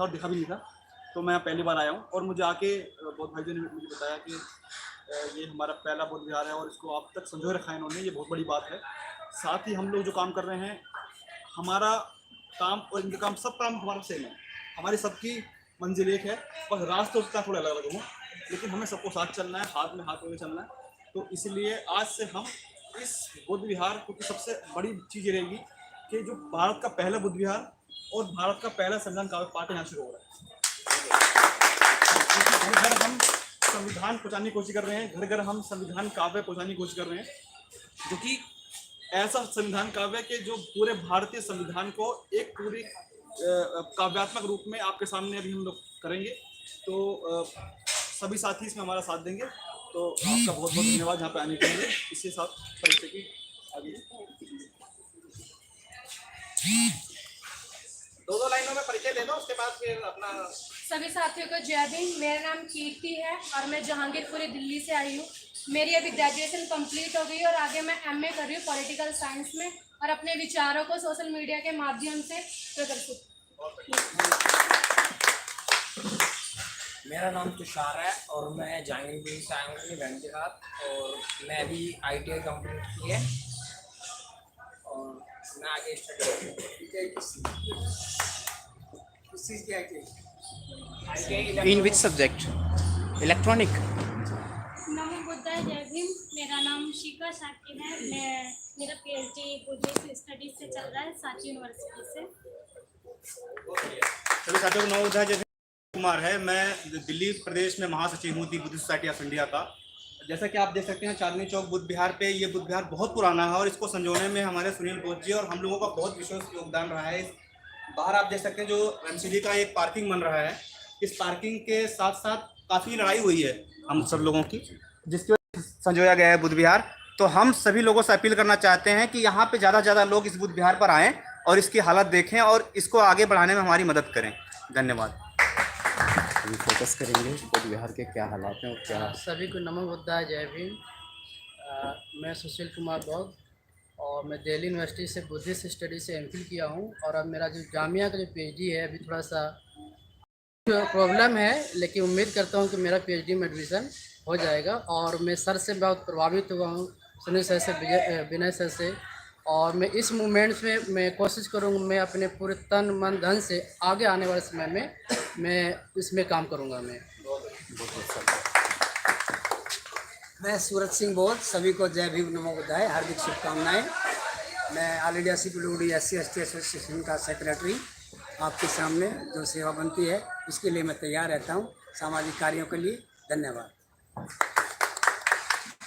और देखा भी नहीं था, तो मैं पहली बार आया हूँ और मुझे आके बहुत भाई ने मुझे बताया कि ये हमारा पहला बौद्ध विहार है और इसको आप तक संजोए रखा है इन्होंने, ये बहुत बड़ी बात है। साथ ही हम लोग जो काम कर रहे हैं, हमारा काम और इनका काम, सब काम हमारा सेम है, हमारी सबकी मंजिल एक है, बस रास्ते उसका थोड़ा अलग अलग हो, लेकिन हमें सबको साथ चलना है, हाथ में हाथ लेके चलना है। तो इसलिए आज से हम इस बुद्ध विहार, क्योंकि सबसे बड़ी चीज़ ये रहेगी कि जो भारत का पहला बुद्ध विहार और भारत का पहला संविधान काव्य पाठ यहाँ शुरू हो रहा है। घर घर हम संविधान पहुँचाने की कोशिश कर रहे हैं, घर घर हम संविधान काव्य पहुँचाने की कोशिश कर रहे हैं, जो कि ऐसा संविधान काव्य के जो पूरे भारतीय संविधान को एक पूरी काव्यात्मक रूप में आपके सामने अभी हम लोग करेंगे। तो सभी साथी इसमें हमारा साथ देंगे, तो आपका बहुत बहुत धन्यवाद यहाँ पे आने के लिए। इसके साथ परिचय की आगे दो लाइनों में परिचय ले दो, उसके बाद फिर अपना। सभी साथियों को जय भीम। मेरा नाम कीर्ति है और मैं जहांगीरपुरी दिल्ली से आई हूँ। मेरी अभी ग्रेजुएशन कंप्लीट हो गई और आगे मैं एमए कर रही हूँ पॉलिटिकल साइंस में, और अपने विचारों को सोशल मीडिया के माध्यम से प्रदर्शित। मेरा नाम तुषार है और मैं जहांगीरपुरी से आया हूँ अपनी बहन के साथ, और मैं भी ITI कंप्लीट की है और मैं आगे study in which subject? Electronic. नमो बुद्धाय, जय भीम। मेरा नाम शिखा शाकिर है। मेरा PhD बुद्धिस्ट स्टडीज से चल रहा है, सांची यूनिवर्सिटी से। सभी साथियों को नमो बुद्धाय, जय भीम। कुमार है, मैं दिल्ली प्रदेश में महासचिव हूँ दी बुद्धिस्ट सोसाइटी ऑफ इंडिया का। जैसा कि आप देख सकते हैं चांदनी चौक बुद्ध विहार पे, ये बुद्ध विहार बहुत पुराना है और इसको संजोने में हमारे सुनील बोध जी और हम लोगों का बहुत विशेष योगदान रहा है। बाहर आप देख सकते हैं जो MCD का एक पार्किंग बन रहा है, इस पार्किंग के साथ साथ काफ़ी लड़ाई हुई है हम सब लोगों की, जिसकी वजह से संजोया गया है बुद्ध विहार। तो हम सभी लोगों से अपील करना चाहते हैं कि यहाँ पे ज़्यादा से ज़्यादा लोग इस बुद्ध विहार पर आएँ और इसकी हालत देखें और इसको आगे बढ़ाने में हमारी मदद करें। धन्यवाद। हम फोकस करेंगे बुद्ध विहार के क्या हालात हैं और क्या। सभी को नमो बुद्धाय, जय भीम। मैं सुशील कुमार बौद्ध और मैं दिल्ली यूनिवर्सिटी से बुद्धिस्ट स्टडी से MPhil किया हूँ, और अब मेरा जो जामिया का जो PhD है अभी थोड़ा सा प्रॉब्लम है, लेकिन उम्मीद करता हूँ कि मेरा PhD में एडमिशन हो जाएगा। और मैं सर से बहुत प्रभावित हुआ हूँ, सुनील सर से, विनय सर से, और मैं इस मूवमेंट्स में मैं कोशिश करूँगा, मैं अपने पूरे तन मन धन से आगे आने वाले समय में मैं इसमें काम करूँगा। मैं सूरज सिंह बौद्ध। सभी को जय भीम, नमो बुद्धाय, हार्दिक शुभकामनाएं। मैं all India CPWD SC/ST association का सेक्रेटरी, आपके सामने जो सेवा बनती है इसके लिए मैं तैयार रहता हूँ, सामाजिक कार्यों के लिए। धन्यवाद।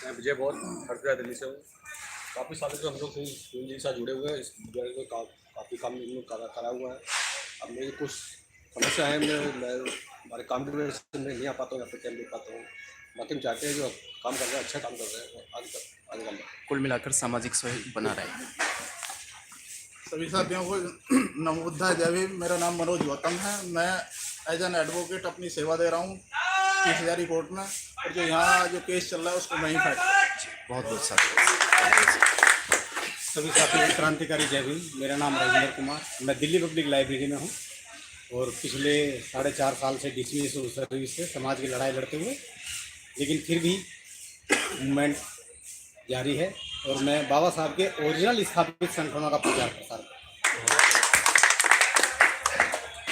मैं विजय बौद्ध, हरदोई दिल्ली से हूँ। काफ़ी सालों से हम लोग सुनील जी के साथ जुड़े हुए हैं, इस विद्यालय में काफ़ी काम करा हुआ है। अब मेरी कुछ समस्या है, मैं हमारे काम की वजह से मैं नहीं आ पाता हूँ, यहाँ पर टाइम दे पाता हूँ। बाकी हम चाहते हैं जो काम कर रहे हैं अच्छा काम कर रहे हैं, आगे काम। कुल मिलाकर सामाजिक सहयोग बना रहे। सभी साथियों को नमो बुद्धाय, जय भीम। मेरा नाम मनोज गौतम है। मैं एज एन एडवोकेट अपनी सेवा दे रहा हूँ 30,000 कोर्ट में, और जो यहाँ जो केस चल रहा है उसको मैं ही फाइट। बहुत बहुत साथ। सभी साथियों को क्रांतिकारी जय भीम। मेरा नाम राजेंद्र कुमार, मैं दिल्ली पब्लिक लाइब्रेरी में हूँ और पिछले 4.5 साल से डिसमिस सर्विस से समाज की लड़ाई लड़ते हुए, लेकिन फिर भी मूवमेंट जारी है और मैं बाबा साहब के ओरिजिनल स्थापित संगठनों का प्रचार प्रसार करता हूँ।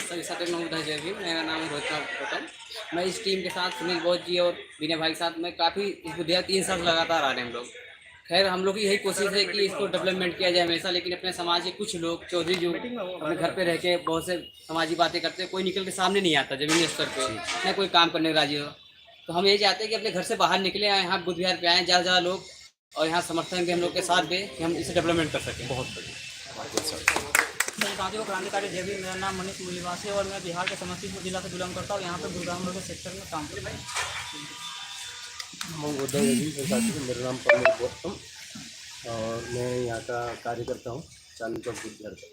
सभी साथियों को नमो बुद्धाय, जय भीम। मेरा नाम रोहित पटेल। मैं इस टीम के साथ सुनील बौद्ध जी और विनय भाई के साथ मैं काफ़ी इस बुद्धिया 3 साल लगातार आ रहे हैं हम लोग। खैर हम लोग की यही कोशिश है कि इसको डेवलपमेंट किया जाए हमेशा, लेकिन अपने समाज के कुछ लोग चौधरी जो अपने घर पे रह के बहुत से समाजी बातें करते हैं, कोई निकल के सामने नहीं आता जमीनी स्तर पे, न कोई काम करने राजी हो। तो हम यही चाहते हैं कि अपने घर से बाहर निकले, यहाँ बुद्ध विहार पे आएँ ज़्यादा से ज़्यादा लोग, और यहाँ समर्थन के हम लोग के साथ दें कि हम इसे डेवलपमेंट कर सकें। बहुत साथियों क्रांतिकारी जय भीम। मेरा नाम मनीष मूलीवास है और मैं बिहार के समस्तीपुर जिला से बिलोंग करता हूँ। यहाँ पे गुरुग्राम रोड के सेक्टर में काम करता हूँ। मेरा नाम प्रमोद गौतम और मैं यहाँ का कार्य करता हूँ चांदनी चौक बुद्ध विहार पर।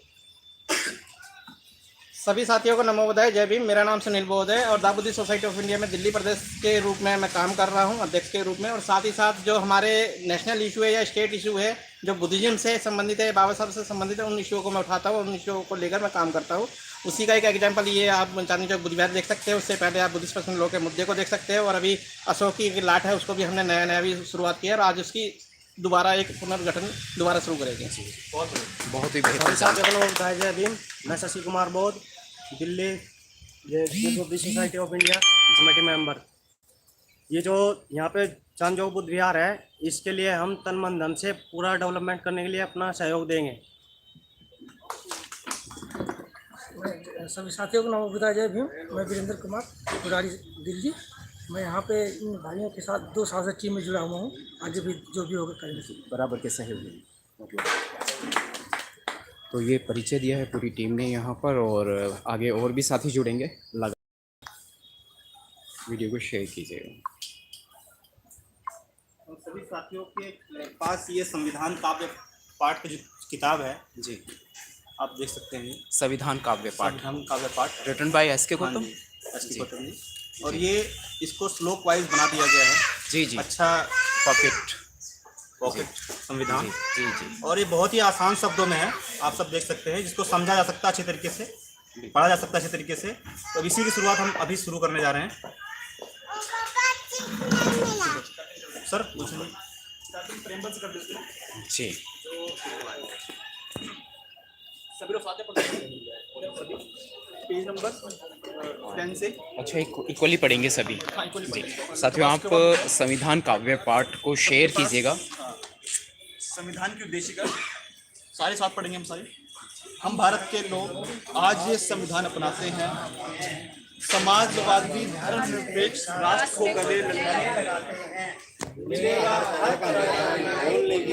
सभी साथियों को नमो बुद्धाय, जय भीम। मेरा नाम सुनील बौद्ध है और the Buddhist society of India में दिल्ली प्रदेश के रूप में मैं काम कर रहा हूं, अध्यक्ष के रूप में। और साथ ही साथ जो हमारे नेशनल इशू है या स्टेट इशू है जो बुद्धिज्म से संबंधित है, बाबा साहब से संबंधित है, उन इशुओं को मैं उठाता हूं, उन इशुओं को लेकर मैं काम करता हूं। उसी का एक एग्जांपल ये आप चांदनी चौक बुद्ध विहार देख सकते हैं। उससे पहले आप बुद्धिस्ट पर्सन लॉ के मुद्दे को देख सकते हैं, और अभी अशोक की एक लाट है उसको भी हमने नया भी शुरुआत की है, और आज उसकी दोबारा एक पुनर्गठन दोबारा शुरू करेंगे। बहुत ही बेहतर। जय भीम। मैं शशि कुमार बौद्ध, Delhi Buddhist society of India committee member. ये जो यहाँ पे चांदनी चौक बुद्ध विहार है, इसके लिए हम तन मन धन से पूरा डेवलपमेंट करने के लिए अपना सहयोग देंगे। सभी साथियों को नमो बुद्धाय जय भीम। मैं वीरेंद्र कुमार, पुरारी दिल्ली। मैं यहाँ पे इन भाइयों के साथ 2 साल से टीम में जुड़ा हुआ हूँ। आगे भी जो भी होगा करेंगे। बराबर के सहयोगी मतलब। तो ये परिचय दिया है पूरी टीम ने यहाँ पर, और आगे और भी साथी जुड़ेंगे। वीडियो को शेयर कीजिएगा। सभी साथियों के पास ये संविधान काव्य पाठ की जो किताब है जी, आप देख सकते हैं। संविधान काव्य पाठ, संविधान काव्य पाठ रिटन बाय एस के गौतम। जी। और ये इसको श्लोक वाइज बना दिया गया है। जी जी। अच्छा पॉकेट संविधान। जी जी। और ये बहुत ही आसान शब्दों में है, आप सब देख सकते हैं, जिसको समझा जा सकता है अच्छे तरीके से, पढ़ा जा सकता है अच्छे तरीके से। तो इसी की शुरुआत हम अभी शुरू करने जा रहे हैं। सर जी, सभी लोग साथ पेज नंबर 10 से। अच्छा, इक्वली पढ़ेंगे सभी जी। साथियों, आप संविधान काव्य पाठ को शेयर कीजिएगा। संविधान की उद्देशिका सारे साथ पढ़ेंगे हम सारे। हम भारत के लोग आज ये संविधान अपनाते हैं, समाजवादी धर्मनिरपेक्ष राष्ट्र को गले लगाते हैं।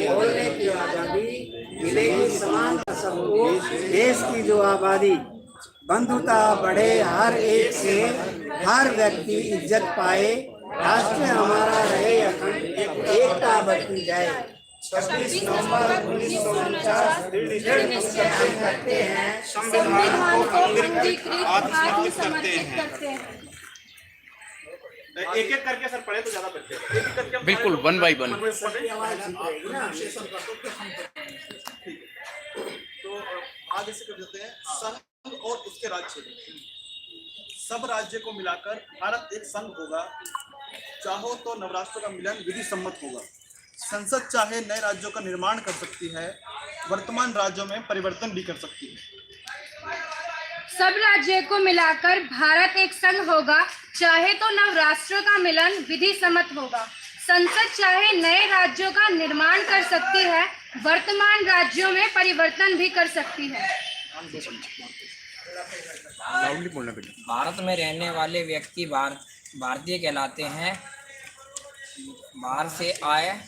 बोलने की आज़ादी मिलेगी समानता सबको, देश की जो आबादी बंधुता बढ़े हर एक से, हर व्यक्ति इज्जत पाए, राष्ट्र हमारा रहे अखंड, एकता बढ़ती जाए। 26 नवंबर 1949 दृढ़ निश्चय हम करते हैं, संविधान को अंगीकृत आत्मसमर्पित करते हैं। एक एक करके सर पढ़े तो ज्यादा बेहतर है। एक करके बिल्कुल, 1 बाय 1। तो आगे से कर देते हैं। संघ और उसके राज्य, सब राज्य को मिलाकर भारत एक संघ होगा। चाहो तो नवराष्ट्रों का मिलन विधि सम्मत होगा। संसद चाहे नए राज्यों का निर्माण कर सकती है, वर्तमान राज्यों में परिवर्तन भी कर सकती है। सब राज्यों को मिलाकर भारत एक संघ होगा, चाहे तो नव राष्ट्रों का मिलन विधि सम्मत होगा। संसद चाहे नए राज्यों का निर्माण कर सकती है, वर्तमान राज्यों में परिवर्तन भी कर सकती है। भारत में रहने वाले व्यक्ति भारतीय कहलाते हैं। बाहर से आए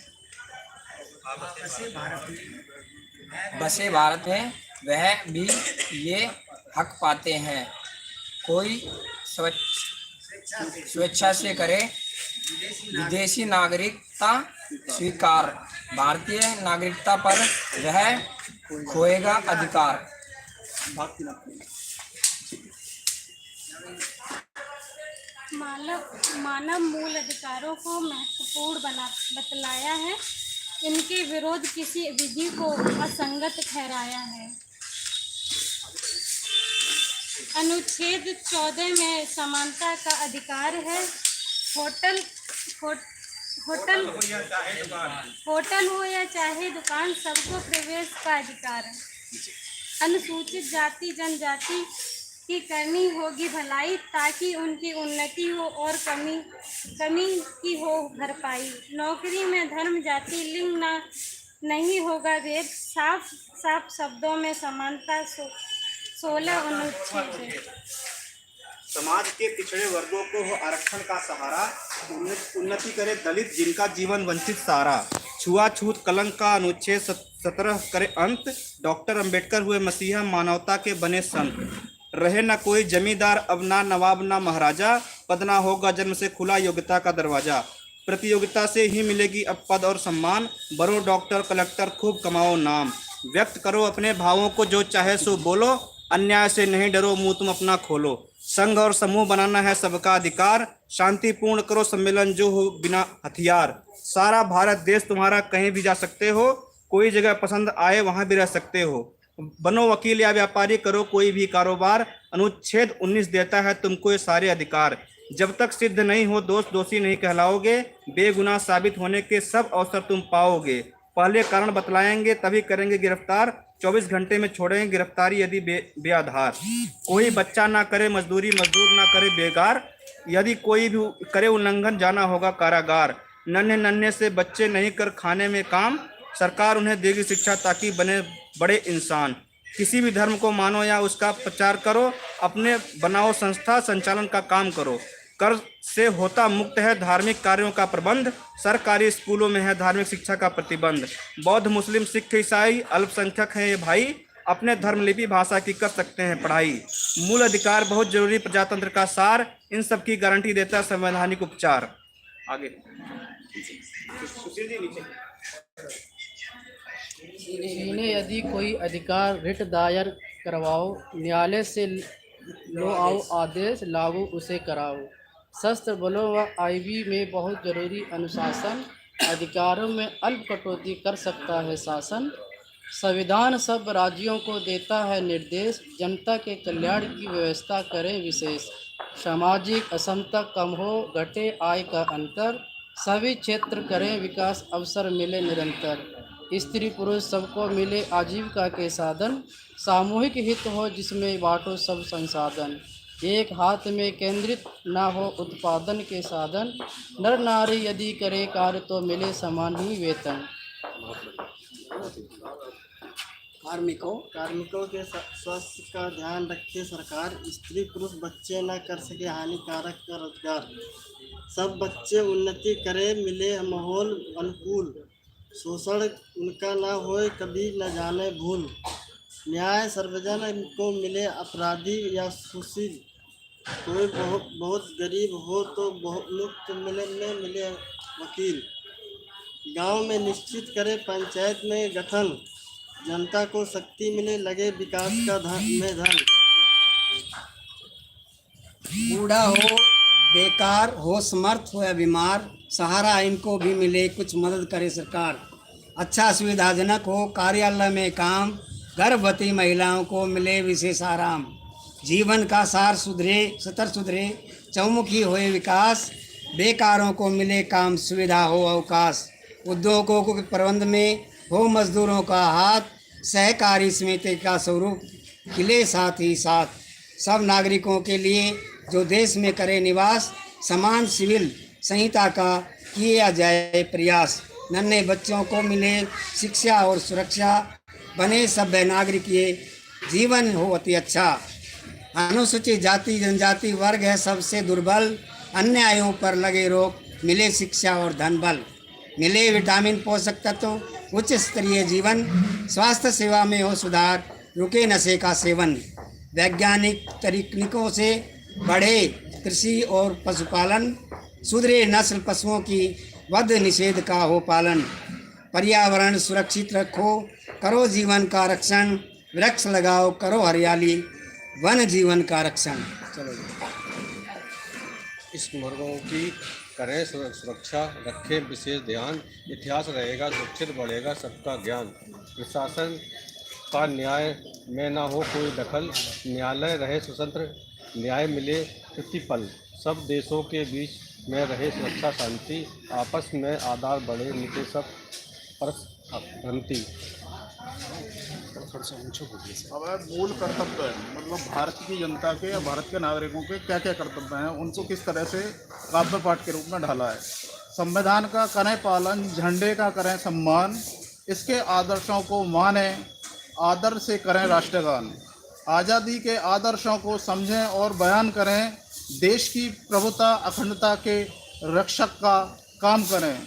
बसे भारत में वह भी ये हक पाते हैं। कोई स्वेच्छा से करे विदेशी नागरिकता स्वीकार, भारतीय नागरिकता पर वह खोएगा अधिकार। मानव मूल अधिकारों को महत्वपूर्ण बतलाया है, इनके विरोध किसी विधि को असंगत ठहराया है। अनुच्छेद 14 में समानता का अधिकार है। होटल हो या चाहे दुकान, सबको प्रवेश का अधिकार है। अनुसूचित जाति जनजाति की करनी होगी भलाई, ताकि उनकी उन्नति हो और कमी की हो भरपाई। नौकरी में धर्म जाति लिंग नहीं होगा भेद, साफ शब्दों में समानता 16 अनुच्छेद है। समाज के पिछड़े वर्गों को हो आरक्षण का सहारा, उन्नति करे दलित जिनका जीवन वंचित सारा। छुआछूत कलंक का अनुच्छेद 17 करे अंत, डॉक्टर अंबेडकर हुए मसीहा मानवता के बने संत। रहे न कोई जमींदार अब ना नवाब ना महाराजा, पद ना होगा जन्म से खुला योग्यता का दरवाजा। प्रतियोगिता से ही मिलेगी अब पद और सम्मान, बनो डॉक्टर कलेक्टर खूब कमाओ नाम। व्यक्त करो अपने भावों को जो चाहे सो बोलो, अन्याय से नहीं डरो मुंह तुम अपना खोलो। संघ और समूह बनाना है सबका अधिकार, शांतिपूर्ण करो सम्मेलन जो हो बिना हथियार। सारा भारत देश तुम्हारा, कहीं भी जा सकते हो, कोई जगह पसंद आए वहां भी रह सकते हो। बनो वकील या व्यापारी, करो कोई भी कारोबार, अनुच्छेद 19 देता है तुमको ये सारे अधिकार। जब तक सिद्ध नहीं हो दोषी नहीं कहलाओगे, बेगुनाह साबित होने के सब अवसर तुम पाओगे। पहले कारण बतलाएंगे तभी करेंगे गिरफ्तार, 24 घंटे में छोड़ेंगे गिरफ्तारी यदि बेआधार। कोई बच्चा ना करे मजदूरी, मजदूर ना करे बेगार, यदि कोई भी करे उल्लंघन जाना होगा कारागार। नन्हे नन्हे से बच्चे नहीं कर खाने में काम, सरकार उन्हें देगी शिक्षा ताकि बने बड़े इंसान। किसी भी धर्म को मानो या उसका प्रचार करो, अपने बनाओ संस्था संचालन का काम करो। कर से होता मुक्त है धार्मिक कार्यों का प्रबंध, सरकारी स्कूलों में है धार्मिक शिक्षा का प्रतिबंध। बौद्ध मुस्लिम सिख ईसाई अल्पसंख्यक हैं ये भाई, अपने धर्मलिपि भाषा की कर सकते हैं पढ़ाई। मूल अधिकार बहुत जरूरी प्रजातंत्र का सार, इन सब की गारंटी देता है संवैधानिक उपचार। आगे सुशील जी नीचे। इन्हें यदि कोई अधिकार रिट दायर करवाओ, न्यायालय से लो आओ आदेश लागू उसे कराओ। शस्त्र बलों व आईबी में बहुत जरूरी अनुशासन, अधिकारों में अल्प कटौती कर सकता है शासन। संविधान सब राज्यों को देता है निर्देश, जनता के कल्याण की व्यवस्था करे विशेष। सामाजिक असमता कम हो, घटे आय का अंतर, सभी क्षेत्र करें विकास, अवसर मिले निरंतर। स्त्री पुरुष सबको मिले आजीविका के साधन, सामूहिक हित हो जिसमें बांटो सब संसाधन। एक हाथ में केंद्रित ना हो उत्पादन के साधन, नर नारी यदि करे कार्य तो मिले समान ही वेतन। कार्मिकों के स्वास्थ्य का ध्यान रखे सरकार, स्त्री पुरुष बच्चे न कर सके हानिकारक का रोजगार। सब बच्चे उन्नति करे मिले माहौल अनुकूल, शोषण उनका ना होए कभी न जाने भूल। न्याय सर्वजन को मिले अपराधी या सुशील, कोई बहुत गरीब हो तो बहुत मुफ्त मिले वकील। गांव में निश्चित करे पंचायत में गठन, जनता को शक्ति मिले लगे विकास का धन। बूढ़ा हो बेकार हो समर्थ हो या बीमार, सहारा इनको भी मिले कुछ मदद करे सरकार। अच्छा सुविधाजनक हो कार्यालय में काम, गर्भवती महिलाओं को मिले विशेष आराम। जीवन का सार सुधरे सतर सुधरे, चौमुखी होए विकास, बेकारों को मिले काम सुविधा हो अवकाश। उद्योगों के प्रबंध में हो मजदूरों का हाथ, सहकारी समिति का स्वरूप खिले साथ ही साथ। सब नागरिकों के लिए जो देश में करे निवास, समान सिविल संहिता का किया जाए प्रयास। नन्हे बच्चों को मिले शिक्षा और सुरक्षा, बने सभ्य नागरिक ये जीवन हो अति अच्छा। अनुसूचित जाति जनजाति वर्ग है सबसे दुर्बल, अन्यायों पर लगे रोक, मिले शिक्षा और धन बल। मिले विटामिन पोषक तत्व, उच्च स्तरीय जीवन, स्वास्थ्य सेवा में हो सुधार, रुके नशे का सेवन। वैज्ञानिक तकनीकों से बढ़े कृषि और पशुपालन, सुधरे नस्ल पशुओं की वध निषेध का हो पालन। पर्यावरण सुरक्षित रखो, करो जीवन का रक्षण, वृक्ष लगाओ करो हरियाली, वन जीवन का रक्षण। चलो इस वर्गों की करें सुरक्षा, रखें विशेष ध्यान, इतिहास रहेगा सुरक्षित, बढ़ेगा सबका ज्ञान। प्रशासन का न्याय में ना हो कोई दखल, न्यायालय रहे स्वतंत्र, न्याय मिले प्रतिपल। सब देशों के बीच में रहे सुरक्षा शांति, आपस में आधार बढ़े मिटे सब परस्परंती। अब मूल कर्तव्य मतलब भारत की जनता के या भारत के नागरिकों के क्या क्या कर्तव्य हैं, उनको किस तरह से काव्य पाठ के रूप में ढाला है। संविधान का करें पालन, झंडे का करें सम्मान, इसके आदर्शों को माने, आदर से करें राष्ट्रगान। आज़ादी के आदर्शों को समझें और बयान करें, देश की प्रभुता अखंडता के रक्षक का काम करें।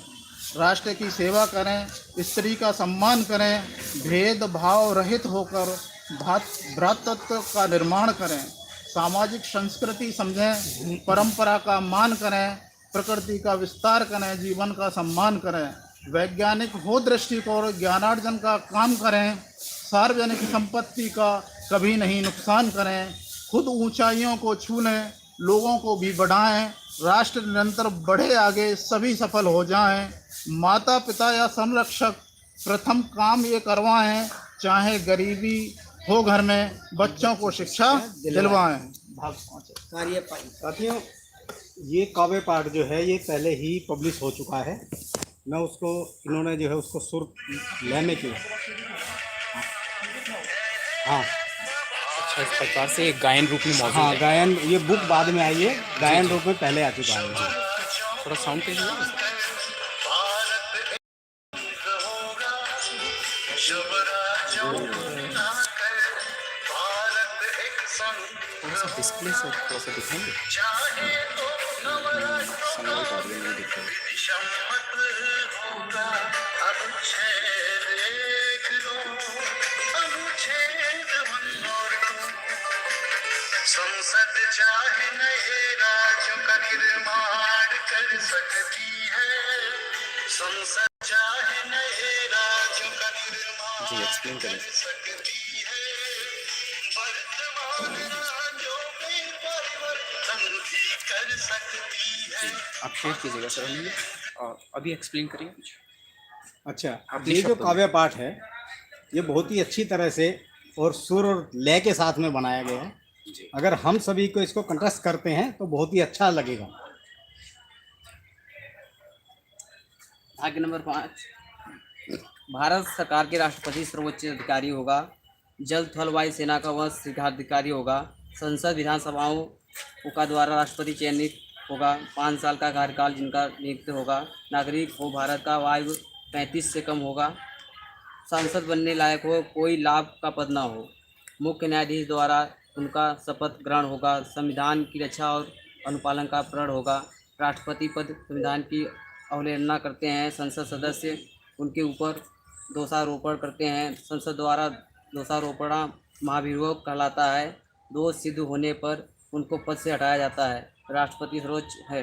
राष्ट्र की सेवा करें, स्त्री का सम्मान करें, भेदभाव रहित होकर भ्रातृत्व का निर्माण करें। सामाजिक संस्कृति समझें, परंपरा का मान करें, प्रकृति का विस्तार करें, जीवन का सम्मान करें। वैज्ञानिक हो दृष्टिकोण, ज्ञानार्जन का काम करें, सार्वजनिक संपत्ति का कभी नहीं नुकसान करें। खुद ऊंचाइयों को छू लें, लोगों को भी बढ़ाएं, राष्ट्र निरंतर बढ़े आगे, सभी सफल हो जाएं। माता पिता या संरक्षक प्रथम काम ये करवाएं, चाहे गरीबी हो घर में बच्चों को शिक्षा दिलवाएं। साथियों, ये काव्य पाठ जो है ये पहले ही पब्लिश हो चुका है। मैं उसको इन्होंने जो है उसको सुर लेने की हाँ अच्छा, इस प्रकार से एक गायन रूप में मौजूद हाँ है। गायन, ये बुक बाद में आई है, गायन रूप में पहले आ चुका है। थोड़ा साउंड तेज है। थोड़ा सा डिस्प्ले से थोड़ा सा दिखाएंगे। संगीत ऑडियो नहीं दिख रहा है। संसद चाहे नए राज्यों का निर्माण कर सकती है, संसद चाहे नए राज्यों का निर्माण कर सकती है, वर्तमान राज्यों में परिवर्तन भी कर सकती है। आप शेयर कीजिएगा सर हमें, और अभी एक्सप्लेन करिए कुछ। अच्छा, अपने ये जो शब्दों में। काव्य पाठ है ये बहुत ही अच्छी तरह से और सुर और लय के साथ में बनाया गया है। अगर हम सभी को इसको कंट्रास्ट करते हैं तो बहुत ही अच्छा लगेगा। भाग्य नंबर 5, भारत सरकार के राष्ट्रपति सर्वोच्च अधिकारी होगा। जल थल वायु सेना का वह शीर्षाधिकारी होगा। संसद विधानसभाओं का द्वारा राष्ट्रपति चयनित होगा। 5 साल का कार्यकाल जिनका नियुक्त होगा। नागरिक हो भारत का, आयु 35 से कम होगा। सांसद बनने लायक हो, कोई लाभ का पद ना हो। मुख्य न्यायाधीश द्वारा उनका शपथ ग्रहण होगा। संविधान की रक्षा और अनुपालन का प्रण होगा। राष्ट्रपति पद संविधान की अवहेलना करते हैं संसद सदस्य, उनके ऊपर दोषारोपण करते हैं। संसद द्वारा दोषारोपण महाभियोग कहलाता है। दोष सिद्ध होने पर उनको पद से हटाया जाता है। राष्ट्रपति सर्वोच्च है,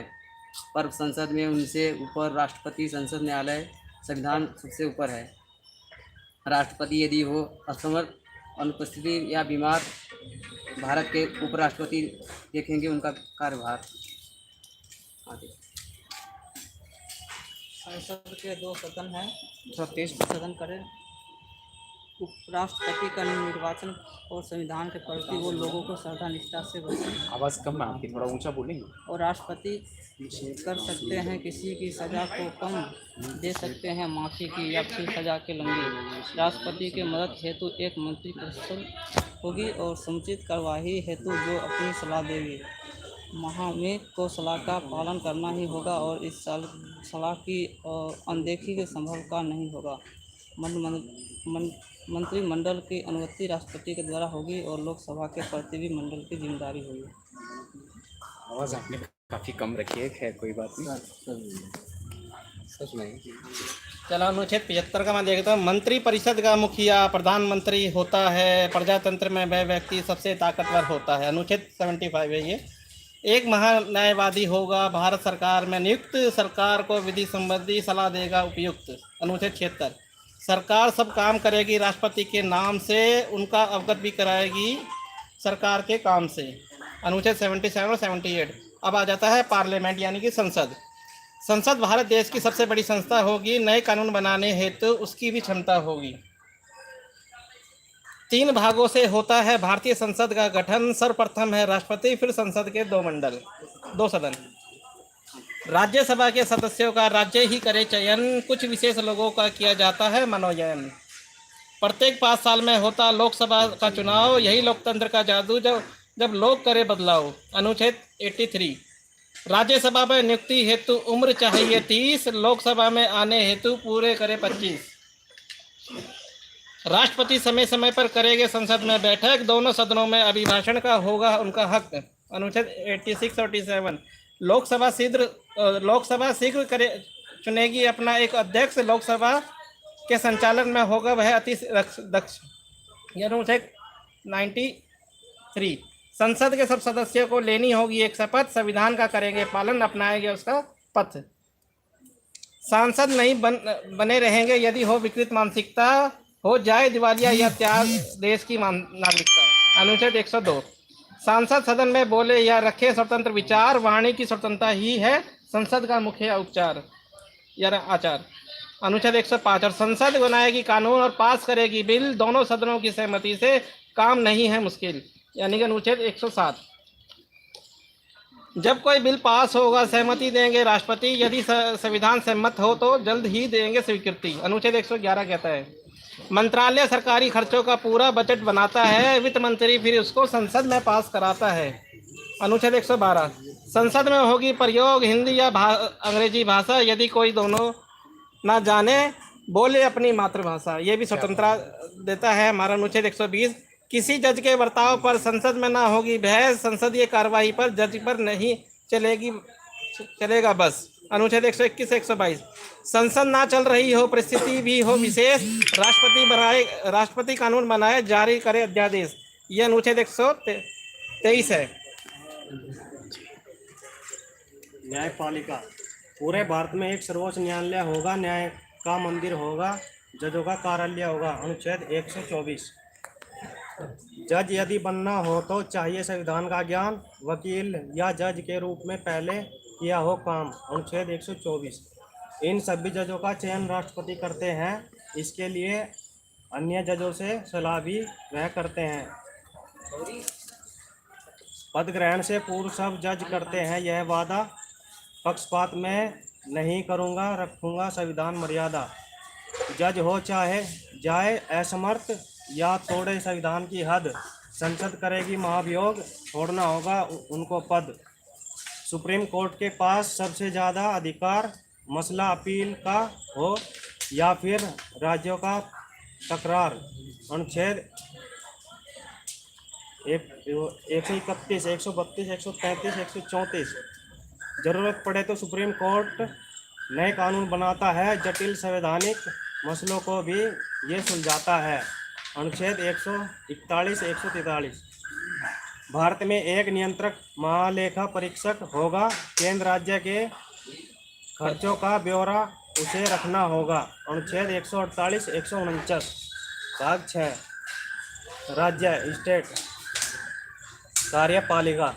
पर संसद में उनसे ऊपर राष्ट्रपति, संसद न्यायालय, संविधान सबसे ऊपर है। राष्ट्रपति यदि हो असमर्थ, अनुपस्थिति या बीमार, भारत के उपराष्ट्रपति देखेंगे उनका कार्यभार। संसद के 2 सदन हैं, थोड़ा तेज। सदन करें। उपराष्ट्रपति का निर्वाचन और संविधान के प्रति वो लोगों को श्रद्धा निष्ठा से बचें। आवाज़ कम है आपकी, थोड़ा ऊंचा बोलेंगे। और राष्ट्रपति कर सकते हैं किसी की सज़ा को कम, दे सकते हैं माफ़ी की या फिर सज़ा के लंबी। राष्ट्रपति के मदद हेतु एक मंत्री परिषद होगी और समुचित कार्यवाही हेतु जो अपनी सलाह देगी। महामहिम को सलाह का पालन करना ही होगा और इस सलाह की अनदेखी के संभव का नहीं होगा। मंत्रिमंडल की अनुमति राष्ट्रपति के द्वारा होगी और लोकसभा के प्रतिनिधिमंडल की जिम्मेदारी होगी। आवाज़ आपने काफ़ी कम रखी है, खैर कोई बात नहीं। सच में चलो अनुच्छेद 75 का मैं देखता हूँ। मंत्री परिषद का मुखिया प्रधानमंत्री होता है। प्रजातंत्र में वह व्यक्ति सबसे ताकतवर होता है। अनुच्छेद 75 है ये। एक महान्यायवादी होगा। भारत सरकार में नियुक्त, सरकार को विधि संबंधी सलाह देगा उपयुक्त। अनुच्छेद 76, सरकार सब काम करेगी राष्ट्रपति के नाम से, उनका अवगत भी कराएगी सरकार के काम से। अनुच्छेद 77 और 78। अब आ जाता है पार्लियामेंट यानी कि संसद। संसद भारत देश की सबसे बड़ी संस्था होगी। नए कानून बनाने हेतु उसकी भी क्षमता होगी। 3 भागों से होता है भारतीय संसद का गठन। सर्वप्रथम है राष्ट्रपति, फिर संसद के 2 सदन। राज्यसभा के सदस्यों का राज्य ही करे चयन। कुछ विशेष लोगों का किया जाता है मनोनयन। प्रत्येक 5 साल में होता लोकसभा का चुनाव। यही लोकतंत्र का जादू जब लोग करे बदलाव। अनुच्छेद 83, राज्यसभा में नियुक्ति हेतु उम्र चाहिए 30, लोकसभा में आने हेतु पूरे करे 25। राष्ट्रपति समय समय पर करेंगे संसद में बैठक। दोनों सदनों में अभिभाषण का होगा उनका हक। अनुच्छेद 86 और 87, लोकसभा शीघ्र चुनेगी अपना एक अध्यक्ष। लोकसभा के संचालन में होगा वह अति दक्ष। अनुच्छेद 93, संसद के सब सदस्यों को लेनी होगी एक शपथ। संविधान का करेंगे पालन, अपनाएंगे उसका पथ। सांसद नहीं बने रहेंगे यदि हो विकृत मानसिकता, हो जाए दिवालिया या त्याग देश की नागरिकता। अनुच्छेद 102, सांसद सदन में बोले या रखे स्वतंत्र विचार। वाणी की स्वतंत्रता ही है संसद का मुख्य उपचार या आचार। अनुच्छेद 105, और संसद बनाएगी कानून और पास करेगी बिल। दोनों सदनों की सहमति से काम नहीं है मुश्किल, यानी कि अनुच्छेद 107। जब कोई बिल पास होगा सहमति देंगे राष्ट्रपति, यदि संविधान सहमत हो तो जल्द ही देंगे स्वीकृति, अनुच्छेद 111 कहता है। मंत्रालय सरकारी खर्चों का पूरा बजट बनाता है, वित्त मंत्री फिर उसको संसद में पास कराता है, अनुच्छेद 112। संसद में होगी प्रयोग हिंदी या अंग्रेजी भाषा, यदि कोई दोनों ना जाने बोले अपनी मातृभाषा, ये भी स्वतंत्रता देता है हमारा अनुच्छेद 120। किसी जज के बर्ताव पर संसद में ना होगी बहस, संसदीय कार्यवाही पर जज पर नहीं चलेगा बस, अनुच्छेद 121 से 122। संसद ना चल रही हो, परिस्थिति भी हो विशेष, राष्ट्रपति कानून बनाए जारी करे अध्यादेश, ये अनुच्छेद 123 है। न्यायपालिका, पूरे भारत में एक सर्वोच्च न्यायालय होगा, न्याय का मंदिर होगा, जजों का कार्यालय होगा, अनुच्छेद 124। जज यदि बनना हो तो चाहिए संविधान का ज्ञान, वकील या जज के रूप में पहले किया हो काम, अनुच्छेद 124। इन सभी जजों का चयन राष्ट्रपति करते हैं, इसके लिए अन्य जजों से सलाह भी वह करते हैं। पद ग्रहण से पूर्व सब जज करते हैं यह वादा, पक्षपात में नहीं करूँगा, रखूँगा संविधान मर्यादा। जज हो चाहे जाए असमर्थ या तोड़े संविधान की हद, संसद करेगी महाभियोग, छोड़ना होगा उनको पद। सुप्रीम कोर्ट के पास सबसे ज़्यादा अधिकार, मसला अपील का हो या फिर राज्यों का तकरार, अनुच्छेद 131, 132, 133, 134। ज़रूरत पड़े तो सुप्रीम कोर्ट नए कानून बनाता है, जटिल संवैधानिक मसलों को भी ये सुलझाता है, अनुच्छेद 141, 143। भारत में एक नियंत्रक महालेखा परीक्षक होगा, केंद्र राज्य के खर्चों का ब्यौरा उसे रखना होगा, अनुच्छेद 148, 149। भाग 6 राज्य स्टेट कार्यपालिका,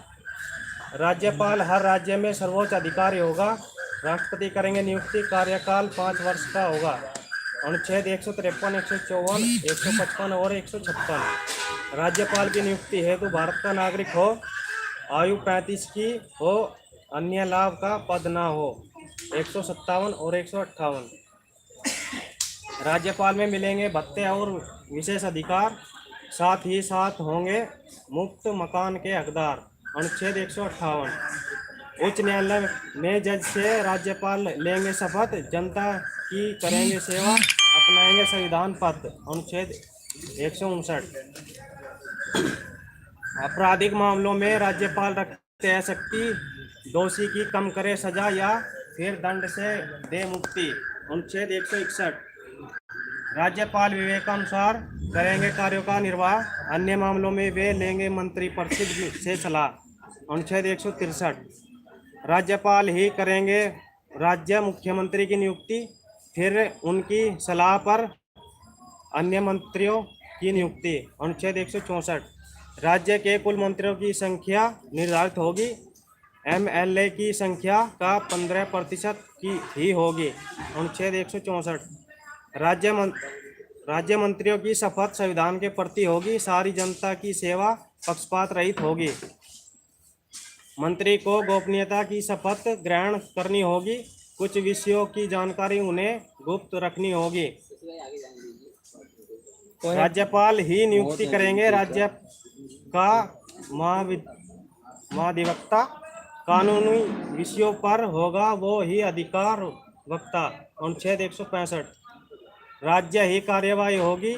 राज्यपाल हर राज्य में सर्वोच्च अधिकारी होगा, राष्ट्रपति करेंगे नियुक्ति, कार्यकाल 5 वर्ष का होगा, अनुच्छेद 153, 154, 155 और 156। राज्यपाल की नियुक्ति हेतु भारत का नागरिक हो, आयु 35 की हो, अन्य लाभ का पद ना हो, 157 और 158। राज्यपाल में मिलेंगे भत्ते और विशेष अधिकार, साथ ही साथ होंगे मुफ्त मकान के हकदार, अनुच्छेद 158। उच्च न्यायालय में जज से राज्यपाल लेंगे शपथ, जनता की करेंगे सेवा, अपनाएंगे संविधान पद, अनुच्छेद 159। आपराधिक मामलों में राज्यपाल रखते हैं शक्ति, दोषी की कम करे सजा या फिर दंड से दे मुक्ति, अनुच्छेद 161। राज्यपाल विवेकानुसार करेंगे कार्यों का निर्वाह, अन्य मामलों में वे लेंगे मंत्री परिषद से सलाह, अनुच्छेद 163। राज्यपाल ही करेंगे राज्य मुख्यमंत्री की नियुक्ति, फिर उनकी सलाह पर अन्य मंत्रियों की नियुक्ति, अनुच्छेद 164। राज्य के कुल मंत्रियों की संख्या निर्धारित होगी, एमएलए की संख्या का 15% की ही होगी, अनुच्छेद 164। राज्य मंत्रियों की शपथ संविधान के प्रति होगी, सारी जनता की सेवा पक्षपात रहित होगी। मंत्री को गोपनीयता की शपथ ग्रहण करनी होगी, कुछ विषयों की जानकारी उन्हें गुप्त रखनी होगी। राज्यपाल ही नियुक्ति करेंगे, राज्य का महाधिवक्ता कानूनी विषयों पर होगा वो ही अधिकार वक्ता, अनुच्छेद 165। राज्य ही कार्यवाही होगी,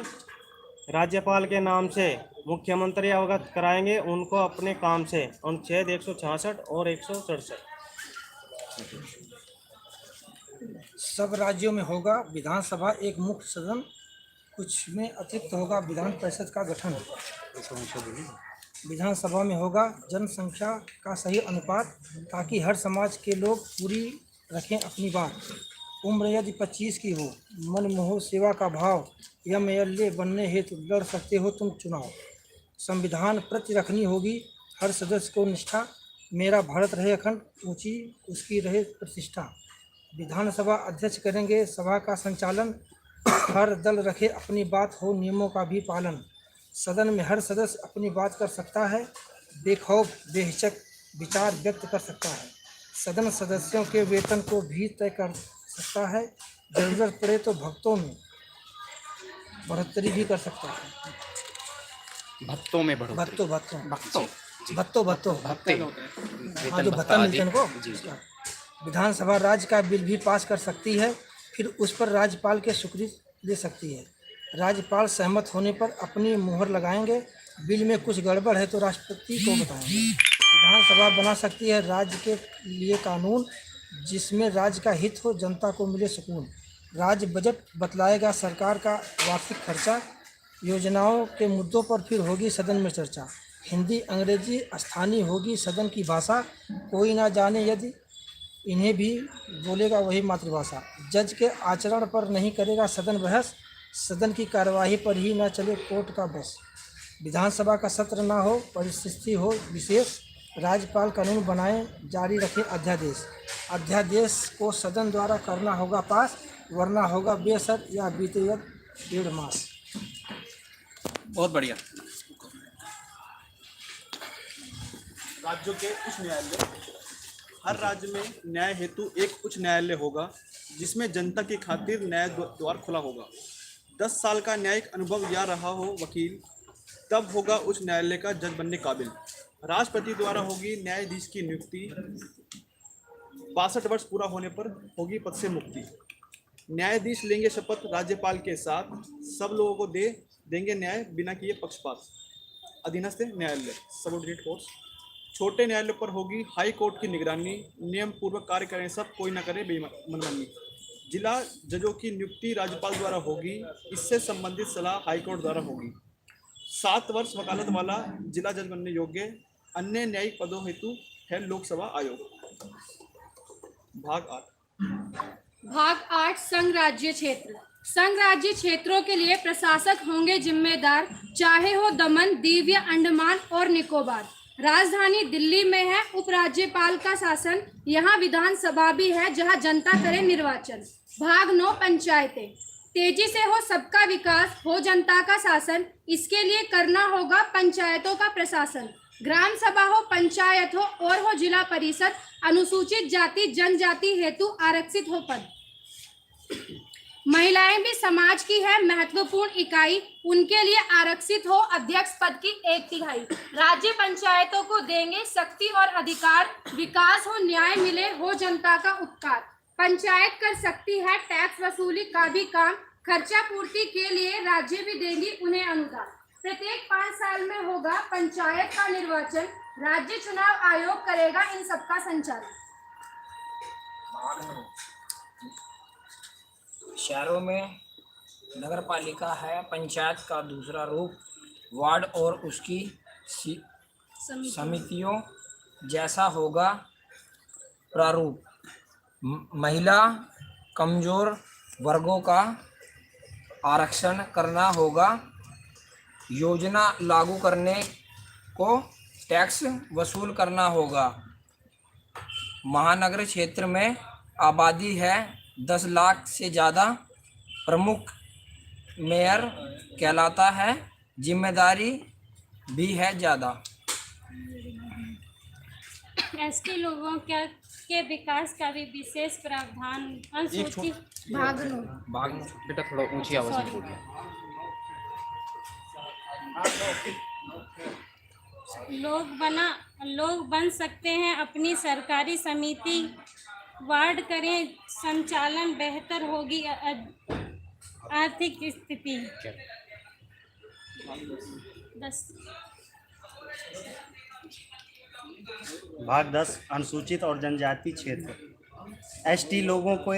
राज्यपाल के नाम से मुख्यमंत्री अवगत कराएंगे उनको अपने काम से, अनुच्छेद 166 और 167। सब राज्यों में होगा विधानसभा एक मुख्य सदन, कुछ में अतिरिक्त होगा विधान परिषद का गठन। विधानसभा में होगा जनसंख्या का सही अनुपात, ताकि हर समाज के लोग पूरी रखें अपनी बात। उम्र यदि 25 की हो, मन मोह सेवा का भाव, एमएलए बनने हेतु लड़ सकते हो तुम चुनाव। संविधान प्रति रखनी होगी हर सदस्य को निष्ठा, मेरा भारत रहे अखंड, ऊंची उसकी रहे प्रतिष्ठा। विधानसभा अध्यक्ष करेंगे सभा का संचालन, हर दल रखे अपनी बात, हो नियमों का भी पालन। सदन में हर सदस्य अपनी बात कर सकता है, बेखौफ बेहिचक विचार व्यक्त कर सकता है। सदन सदस्यों के वेतन को भी तय कर सकता है। जरूरत पड़े तो भक्तों में बढ़ोतरी भी कर सकता है। भत्तों में बढ़ो। भत्तों भत्तों भक्तों भत्तों भत्तों भत्ते हाँ, जो भत्ता मिलते हैं उनको, उसका। विधानसभा राज्य का बिल भी पास कर सकती है, फिर उस पर राज्यपाल के स्वीकृति ले सकती है। राज्यपाल सहमत होने पर अपनी मुहर लगाएंगे। बिल में कुछ गड़बड़ है तो राष्ट्रपति को बताएंगे। विधानसभा बना सकती है राज्य के लिए कानून, जिसमें राज्य का हित हो, जनता को मिले सुकून। राज्य बजट बतलाएगा सरकार का वार्षिक खर्चा। योजनाओं के मुद्दों पर फिर होगी सदन में चर्चा। हिंदी अंग्रेजी स्थानीय होगी सदन की भाषा। कोई ना जाने यदि इन्हें भी बोलेगा वही मातृभाषा। जज के आचरण पर नहीं करेगा सदन बहस। सदन की कार्यवाही पर ही ना चले कोर्ट का बस। विधानसभा का सत्र ना हो, परिस्थिति हो विशेष। राज्यपाल कानून बनाए, जारी रखे अध्यादेश। अध्यादेश को सदन द्वारा करना होगा पास, वरना होगा बेसर या बीते 1.5 मास। बहुत बढ़िया। राज्यों के उच्च न्यायालय। हर राज्य में न्याय हेतु एक उच्च न्यायालय होगा, जिसमें जनता की खातिर न्याय द्वार खुला होगा। 10 साल का न्यायिक अनुभव या रहा हो वकील, तब होगा उच्च न्यायालय का जज बनने काबिल। राष्ट्रपति द्वारा होगी न्यायाधीश की नियुक्ति। 62 वर्ष पूरा होने पर होगी पद से मुक्ति। न्यायाधीश लेंगे शपथ राज्यपाल के साथ। सब लोगों को देंगे न्याय बिना किए पक्षपात। अधीनस्थ न्यायालय सबऑर्डिनेट कोर्ट्स। छोटे न्यायालयों पर होगी हाई कोर्ट की निगरानी। नियम पूर्वक कार्य करें सब, कोई न करे मनमानी। जिला जजों की नियुक्ति राज्यपाल द्वारा होगी। इससे संबंधित सलाह हाई कोर्ट द्वारा होगी। 7 वर्ष वकालत वाला जिला जज बनने योग्य। अन्य न्यायिक पदों हेतु है लोकसभा आयोग। भाग 8 संघ राज्य क्षेत्र। संघ राज्य क्षेत्रों के लिए प्रशासक होंगे जिम्मेदार, चाहे हो दमन, दीव या अंडमान और निकोबार। राजधानी दिल्ली में है उपराज्यपाल का शासन। यहाँ विधानसभा भी है जहाँ जनता करे निर्वाचन। भाग 9 पंचायतें। तेजी से हो सबका विकास, हो जनता का शासन। इसके लिए करना होगा पंचायतों का प्रशासन। ग्राम सभा हो, पंचायत हो और हो जिला परिषद। अनुसूचित जाति जनजाति हेतु आरक्षित हो पद। महिलाएं भी समाज की है महत्वपूर्ण इकाई। उनके लिए आरक्षित हो अध्यक्ष पद की 1/3। राज्य पंचायतों को देंगे शक्ति और अधिकार। विकास हो, न्याय मिले, हो जनता का उपकार। पंचायत कर सकती है टैक्स वसूली का भी काम। खर्चा पूर्ति के लिए राज्य भी देंगी उन्हें अनुदान। प्रत्येक 5 साल में होगा पंचायत का निर्वाचन। राज्य चुनाव आयोग करेगा इन सबका संचालन। शहरों में नगर पालिका है पंचायत का दूसरा रूप। वार्ड और उसकी समितियों जैसा होगा प्रारूप। महिला कमजोर वर्गों का आरक्षण करना होगा। योजना लागू करने को टैक्स वसूल करना होगा। महानगर क्षेत्र में आबादी है 10 लाख से ज़्यादा। प्रमुख मेयर कहलाता है, जिम्मेदारी भी है ज़्यादा। एसटी लोगों के विकास का भी विशेष प्रावधान। अनुसूचित भाग 9। बेटा थोड़ा ऊंची आवाज में बोलिए। लोग बन सकते हैं अपनी सरकारी समिति। वार्ड करें संचालन, बेहतर होगी आर्थिक स्थिति। 10। भाग 10 अनुसूचित और जनजाति क्षेत्र। एसटी लोगों को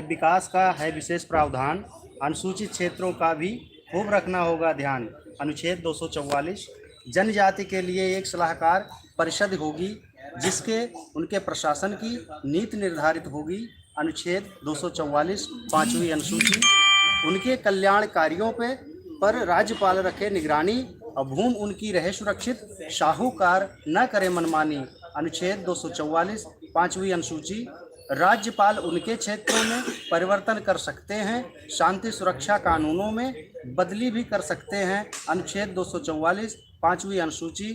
विकास का है विशेष प्रावधान। अनुसूचित क्षेत्रों का भी खूब रखना होगा ध्यान। अनुच्छेद 244 जनजाति के लिए एक सलाहकार परिषद होगी, जिसके उनके प्रशासन की नीति निर्धारित होगी। अनुच्छेद 244 5वीं अनुसूची। उनके कल्याण कार्यों पर राज्यपाल रखे निगरानी। और भूमि उनकी रहे सुरक्षित, साहूकार न करे मनमानी। अनुच्छेद 244 5वीं अनुसूची। राज्यपाल उनके क्षेत्रों में परिवर्तन कर सकते हैं। शांति सुरक्षा कानूनों में बदली भी कर सकते हैं। अनुच्छेद 244 पांचवी अनुसूची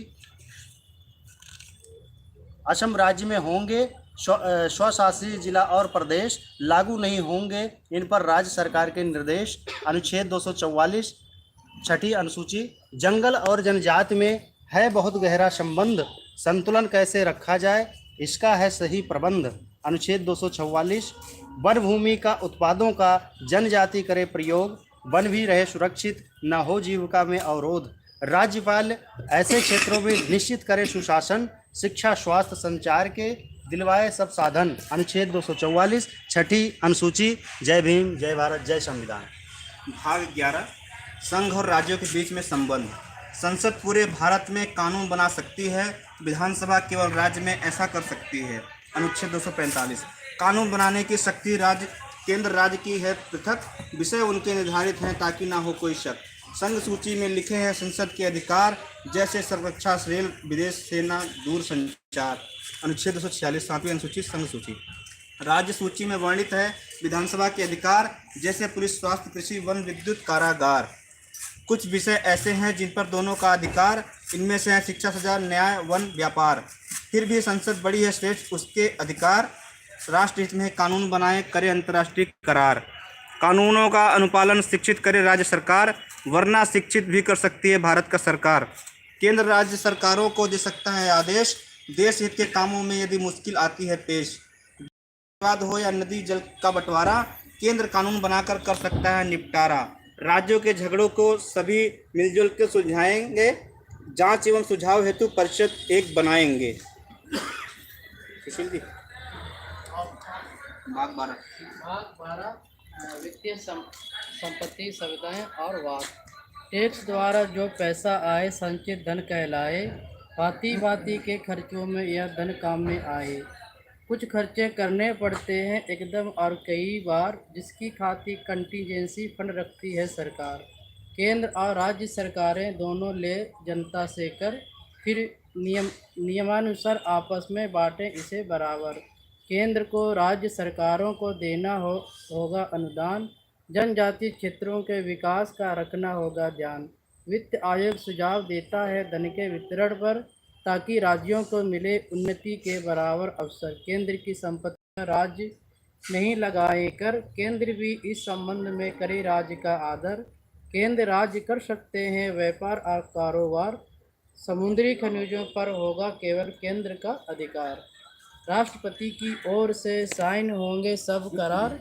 असम राज्य में होंगे। स्वशासी जिला और प्रदेश लागू नहीं होंगे, इन पर राज्य सरकार के निर्देश। अनुच्छेद 244 छठी अनुसूची जंगल और जनजाति में है बहुत गहरा संबंध, संतुलन कैसे रखा जाए इसका है सही प्रबंध। अनुच्छेद 244 वन भूमि का उत्पादों का जनजाति करे प्रयोग, वन भी रहे सुरक्षित, न हो जीविका में अवरोध। राज्यपाल ऐसे क्षेत्रों में निश्चित करे सुशासन, शिक्षा स्वास्थ्य संचार के दिलवाए सब साधन। अनुच्छेद 244 छठी अनुसूची। जय भीम, जय भारत, जय संविधान। भाग 11 संघ और राज्यों के बीच में संबंध। संसद पूरे भारत में कानून बना सकती है, विधानसभा केवल राज्य में ऐसा कर सकती है। अनुच्छेद 245 कानून बनाने की शक्ति राज्य केंद्र राज्य की है पृथक, विषय उनके निर्धारित हैं ताकि ना हो कोई शक। संघ सूची में लिखे हैं संसद के अधिकार, जैसे सुरक्षा, रेल, विदेश सेना, दूर संचार। अनुच्छेद 246 सातवीं अनुसूची संघ सूची। राज्य सूची में वर्णित है विधानसभा के अधिकार, जैसे पुलिस, स्वास्थ्य, कृषि, वन, विद्युत, कारागार। कुछ विषय ऐसे हैं जिन पर दोनों का अधिकार, इनमें से हैं शिक्षा, सजा, न्याय, वन, व्यापार। फिर भी संसद बड़ी है श्रेष्ठ, उसके अधिकार राष्ट्रहित में कानून बनाए, करे अंतर्राष्ट्रीय करार। कानूनों का अनुपालन शिक्षित करे राज्य सरकार, वरना शिक्षित भी कर सकती है भारत का सरकार। केंद्र राज्य सरकारों को दे सकता है आदेश, देश हित के कामों में यदि मुश्किल आती है पेश। विवाद हो या नदी जल का बंटवारा, केंद्र कानून बनाकर कर सकता है निपटारा। राज्यों के झगड़ों को सभी मिलजुल के सुलझाएंगे, जांच एवं सुझाव हेतु परिषद एक बनाएंगे। भाग 12 वित्तीय संपत्ति, सुविधाएं और वाद। टैक्स द्वारा जो पैसा आए संचित धन कहलाए, भांति भांति के खर्चों में यह धन काम में आए। कुछ खर्चे करने पड़ते हैं एकदम और कई बार, जिसकी खातिर कंटीजेंसी फंड रखती है सरकार। केंद्र और राज्य सरकारें दोनों ले जनता से कर, फिर नियमानुसार आपस में बांटें इसे बराबर। केंद्र को राज्य सरकारों को देना होगा अनुदान, जनजातीय क्षेत्रों के विकास का रखना होगा ध्यान। वित्त आयोग सुझाव देता है धन के वितरण पर, ताकि राज्यों को मिले उन्नति के बराबर अवसर। केंद्र की संपत्ति राज्य नहीं लगाए कर, केंद्र भी इस संबंध में करे राज्य का आदर। केंद्र राज्य कर सकते हैं व्यापार और कारोबार, समुद्री खनिजों पर होगा केवल केंद्र का अधिकार। राष्ट्रपति की ओर से साइन होंगे सब करार,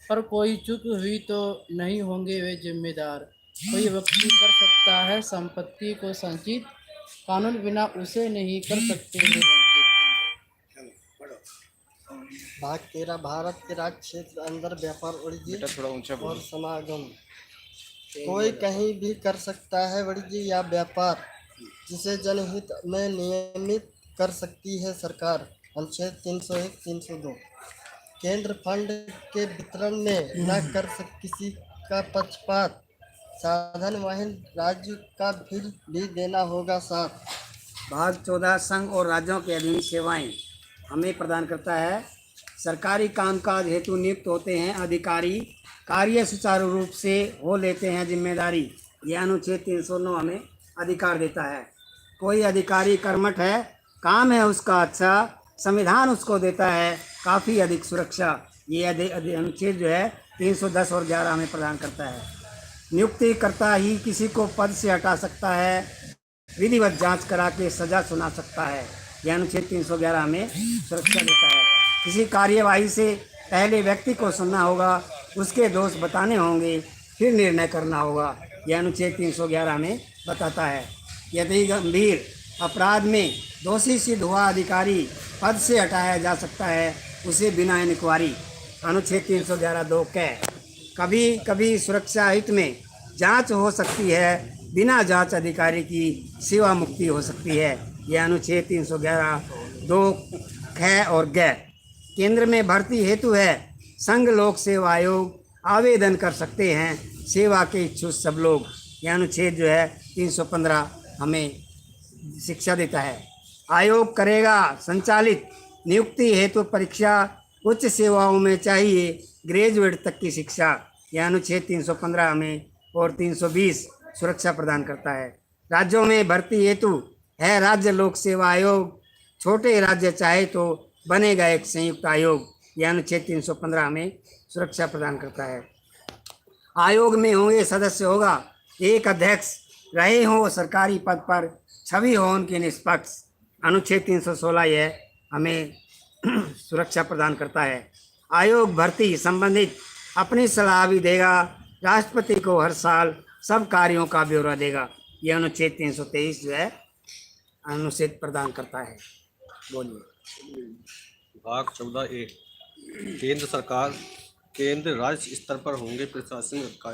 पर कोई चूक हुई तो नहीं होंगे वे जिम्मेदार। कोई व्यक्ति कर सकता है संपत्ति को संचित, कानून बिना उसे नहीं कर सकते हैं वंचित। भाग 13 भारत के राज्य क्षेत्र अंदर व्यापार वाणिज्य और समागम। कोई कहीं भी कर सकता है वाणिज्य या व्यापार, जिसे जनहित में नियमित कर सकती है सरकार। अनुच्छेद 301 302 केंद्र फंड के वितरण में न कर किसी का पक्षपात, साधन वाहन राज्य का बिल भी देना होगा साथ। भाग 14 संघ और राज्यों के अधीन सेवाएं हमें प्रदान करता है। सरकारी कामकाज हेतु नियुक्त होते हैं अधिकारी, कार्य सुचारू रूप से हो लेते हैं जिम्मेदारी। यह अनुच्छेद 309 हमें अधिकार देता है। कोई अधिकारी कर्मठ है, काम है उसका अच्छा, संविधान उसको देता है काफ़ी अधिक सुरक्षा। ये अनुच्छेद जो है 310 और 11 हमें प्रदान करता है। नियुक्ति करता ही किसी को पद से हटा सकता है, विधिवत जांच करा के सजा सुना सकता है। यह अनुच्छेद 311 हमें सुरक्षा देता है। किसी कार्यवाही से पहले व्यक्ति को सुनना होगा, उसके दोष बताने होंगे, फिर निर्णय करना होगा। यह अनुच्छेद 311 हमें बताता है। यदि गंभीर अपराध में दोषी सिद्ध हुआ अधिकारी पद से हटाया जा सकता है, उसे बिना इंक्वायरी। अनुच्छेद 311(2) कभी कभी सुरक्षा हित में जांच हो सकती है, बिना जांच अधिकारी की सेवा मुक्ति हो सकती है। यह अनुच्छेद 311(2) और ग। केंद्र में भर्ती हेतु है संघ लोक सेवा आयोग, आवेदन कर सकते हैं सेवा के इच्छुक सब लोग। यह अनुच्छेद जो है 315 हमें शिक्षा देता है। आयोग करेगा संचालित नियुक्ति हेतु परीक्षा, उच्च सेवाओं में चाहिए ग्रेजुएट तक की शिक्षा, यह अनुच्छेद 315 हमें और 320 सुरक्षा प्रदान करता है। राज्यों में भर्ती हेतु है राज्य लोक सेवा आयोग, छोटे राज्य चाहे तो बनेगा एक संयुक्त आयोग, यह अनुच्छेद 315 हमें सुरक्षा प्रदान करता है। आयोग में होंगे सदस्य होगा एक अध्यक्ष, रहे हों सरकारी पद पर, छवि हो उनकी निष्पक्ष, अनुच्छेद 316 यह हमें सुरक्षा प्रदान करता है। आयोग भर्ती संबंधित अपनी सलाह भी देगा, राष्ट्रपति को हर साल सब कार्यों का ब्यौरा देगा, यह अनुच्छेद 323 जो है अनुच्छेद प्रदान करता है। बोलिए। भाग 14A केंद्र सरकार केंद्र राज्य स्तर पर होंगे प्रशासनिक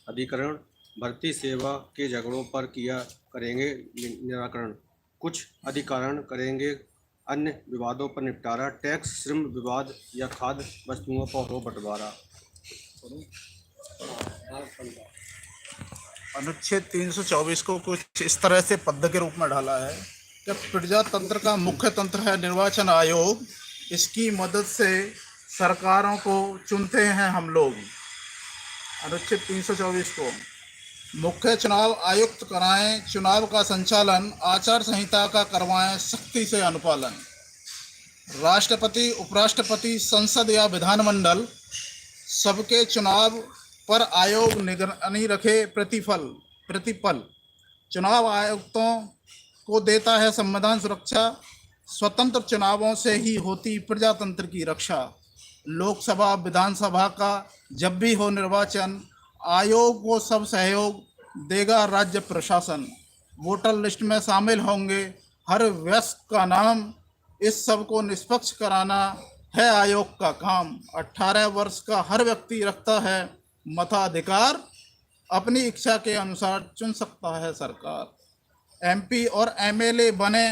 अधिकरण, भर्ती सेवा के झगड़ों पर किया करेंगे निराकरण, कुछ अधिकरण करेंगे अन्य विवादों पर निपटारा, टैक्स श्रम विवाद या खाद्य वस्तुओं पर हो बंटवारा। अनुच्छेद 324 को कुछ इस तरह से पद के रूप में ढाला है कि प्रजातंत्र का मुख्य तंत्र है निर्वाचन आयोग, इसकी मदद से सरकारों को चुनते हैं हम लोग। अनुच्छेद 324 को मुख्य चुनाव आयुक्त कराएं, चुनाव का संचालन आचार संहिता का करवाएं सख्ती से अनुपालन। राष्ट्रपति, उपराष्ट्रपति, संसद या विधानमंडल सबके चुनाव पर आयोग निगरानी रखे प्रतिपल। चुनाव आयुक्तों को देता है संविधान सुरक्षा, स्वतंत्र चुनावों से ही होती प्रजातंत्र की रक्षा। लोकसभा विधानसभा का जब भी हो निर्वाचन, आयोग को सब सहयोग देगा राज्य प्रशासन। वोटर लिस्ट में शामिल होंगे हर वयस्क का नाम, इस सब को निष्पक्ष कराना है आयोग का काम। 18 वर्ष का हर व्यक्ति रखता है मताधिकार, अपनी इच्छा के अनुसार चुन सकता है सरकार। एमपी और एमएलए बने,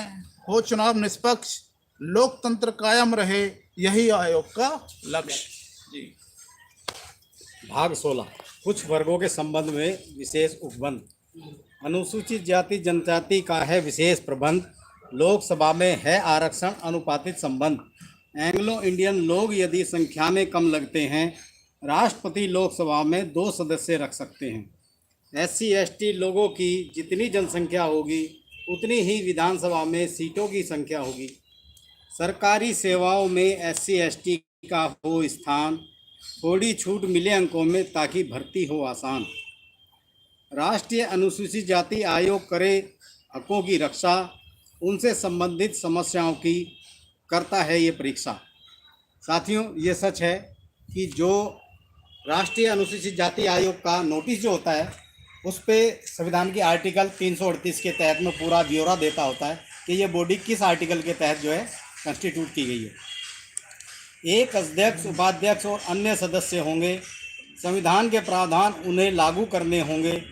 हो चुनाव निष्पक्ष, लोकतंत्र कायम रहे, यही आयोग का लक्ष्य। जी। भाग 16 कुछ वर्गों के संबंध में विशेष उपबंध। अनुसूचित जाति जनजाति का है विशेष प्रबंध, लोकसभा में है आरक्षण अनुपातित संबंध। एंग्लो इंडियन लोग यदि संख्या में कम लगते हैं, राष्ट्रपति लोकसभा में 2 सदस्य रख सकते हैं। SC ST लोगों की जितनी जनसंख्या होगी उतनी ही विधानसभा में सीटों की संख्या होगी। सरकारी सेवाओं में SC ST का हो स्थान, थोड़ी छूट मिले अंकों में ताकि भर्ती हो आसान। राष्ट्रीय अनुसूचित जाति आयोग करे हकों की रक्षा, उनसे संबंधित समस्याओं की करता है ये परीक्षा। साथियों, ये सच है कि जो राष्ट्रीय अनुसूचित जाति आयोग का नोटिस जो होता है उस पे संविधान की आर्टिकल 338 के तहत में पूरा ब्यौरा देता होता है कि ये बॉडी किस आर्टिकल के तहत जो है कंस्टिट्यूट की गई है। एक अध्यक्ष, उपाध्यक्ष और अन्य सदस्य होंगे। संविधान के प्रावधान उन्हें लागू करने होंगे।